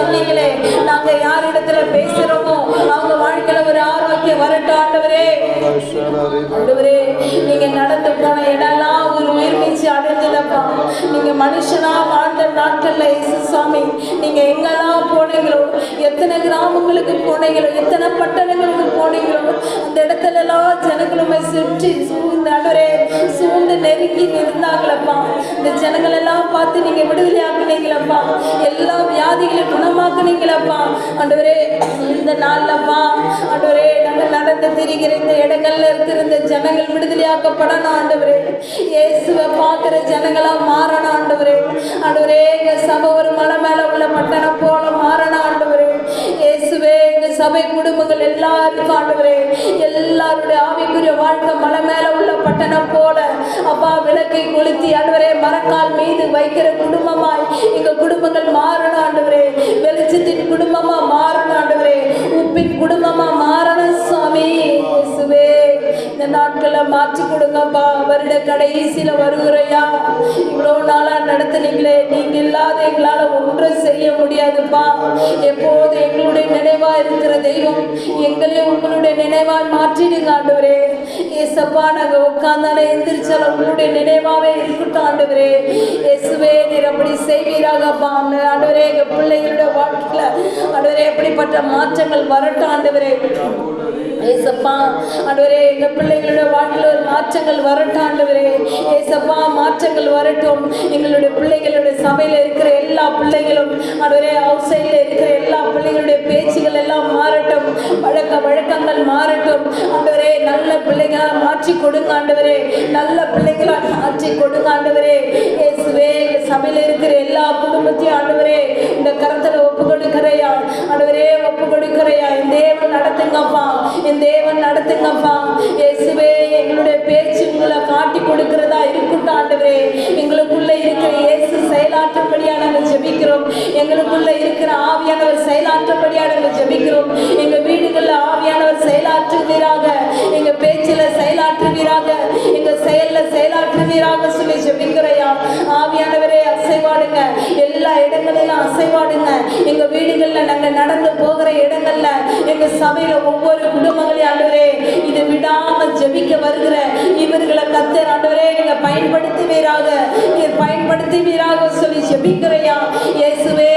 சொன்னீங்களே, நாங்க யார் இடத்துல பேசுறோமோ அவங்க வாழ்க்கையில ஒரு ஆரோக்கியம் வரட்டும் ஆண்டவரே. ஆண்டவரே, நீங்க நடந்து போன இடம்லாம் ஒரு உயிர்மீச்சு அடைஞ்சதப்பா. நீங்க மனுஷனா வாழ்ந்த நாட்கள்ல இயேசு சுவாமி, நீங்க எங்கெல்லாம் போனீங்களோ, எத்தனை கிராமங்களுக்கு போனீங்களோ, எத்தனை பட்டணங்களுக்கு போனீங்களோ, அந்த இடத்துல எல்லாம் ஜனங்களுமே சுற்றி சூழ்ந்து நெருங்கி இருந்தாங்களப்பா. இந்த ஜனங்கள் எல்லாம் பார்த்து நீங்க விடுதலை ஆக்குனீங்களப்பா, எல்லா வியாதிகளை குணமாக்குனீங்களப்பா. ஆண்டவரே, இந்த நாள்லப்பா ஆண்டவரே, நாங்கள் நடந்து திரிகிற இந்த இடங்கள்ல இருக்கிற இந்த ஜனங்கள் விடுதலையாக்கப்படணும் ஆண்டவரே. இயேசுவை பார்க்கிற ஜனங்களா மாறணும் ஆண்டவரே. ஆண்டவரே, எங்க சபை ஒரு மலை மேல உள்ள பட்டணம் போல மாறணும் ஆண்டவரே. இயேசுவே, எங்க சபை குடும்பங்கள் எல்லாருக்கும் ஆண்டவரே, எல்லாருடைய ஆவிக்குரிய வாழ்க்கை மலை மேல உள்ள பட்டணம் போல அப்பா விளக்கை கொளுத்தி ஆண்டவரே மரக்கால் மீது வைக்கிற குடும்பமாய் எங்க குடும்பங்கள் மாறணும் ஆண்டவரே. வெளிச்சத்தின் குடும்பமா மாறணும் ஆண்டவரே. உப்பின் குடும்பமா மாறணும் சுவாமி. இயேசுவே, இந்த நாட்களை மாற்றி கொடுங்கப்பா. வருட கடைசியில வருகிறையா, இவ்வளோ நாளா நடத்துனீங்களே, நீங்க இல்லாத எங்களால ஒன்றும் செய்ய முடியாதுப்பா. எப்போது எங்களுடைய நினைவா இருக்கிற தெய்வம் எங்களையும் உங்களுடைய நினைவாய் மாற்றிடுங்க ஆண்டவரே. ஏசப்பா, நாங்க உட்கார்ந்தாலே எந்திரிச்சாலும் உங்களுடைய நினைவாவே இருக்கட்டும் ஆண்டவரே. இயேசுவே, நீர் அப்படி செய்வீராகப்பா. ஆண்டவரே, எங்க பிள்ளைகளுடைய வாழ்க்கையில ஆண்டவரே எப்படிப்பட்ட மாற்றங்கள் வரட்டும் ஆண்டவரே. ஏசப்பா, ஆண்டவரே, எங்க பிள்ளைகளுடைய வாழ்க்கையில ஒரு மாற்றங்கள் வரட்டும் ஆண்டவரே. ஏசப்பா, மாற்றங்கள் வரட்டும். எங்களுடைய பிள்ளைகளுடைய சபையில இருக்கிற எல்லா பிள்ளைகளும் ஆண்டவரே, அவுட் சைட்ல இருக்கிற எல்லா பிள்ளைகளுடைய பேச்சுகள் எல்லாம் மாறட்டும், வழக்கங்கள் மாறட்டும் ஆண்டவரே. நல்ல பிள்ளைகளா மாற்றி கொடுங்க ஆண்டவரே. நல்ல பிள்ளைகளா மாற்றி கொடுங்க ஆண்டவரே. இயேசுவே, சபையில இருக்கிற எல்லா குடும்பத்தையும் ஆண்டவரே இந்த கரத்துல ஒப்பு கொடுக்கிறையா ஆண்டவரே, ஒப்பு கொடுக்கிறையா. என் தேவன் நடத்துங்கப்பா, என் தேவன் நடத்துங்கப்பா. இயேசுவே, எங்களுடைய பேச்சு உங்களை காட்டி கொடுக்கிறதா இருக்கட்டும் ஆண்டவரே. எங்களுக்குள்ள இருக்கிற இயேசு செயலாற்றும்படியா நாங்கள் ஜெபிக்கிறோம். எங்களுக்குள்ள இருக்கிற ஆவியானவர் செயலாற்றும்படியா நாங்கள் ஜெபிக்கிறோம். எங்க வீடுகளில் ஆவியானவர் செயலாற்றுவீராக, எங்க பேச்சில செயலாற்றுவீராக, எங்க செயல்ல செயலாற்றுவீராக சொல்லி ஜெபிக்கிறையா. ஆவியானவரே, அசைவாடுங்க, எல்லா இடங்களிலும் அசைவாடுங்க. எங்க வீடுகள்ல நாங்க நடந்து போகிற இடங்கள்ல, எங்க சபையில ஒவ்வொரு குடும்பங்களையும் ஆண்டவரே, இது விடாம ஜெபிக்க வருகிற இவர்களை கர்த்தர் ஆண்டவரே நீங்க பயன்படுத்துவீராக, நீர் பயன்படுத்துவீராக சொல்லி ஜெபிக்கிறையா. இயேசுவே,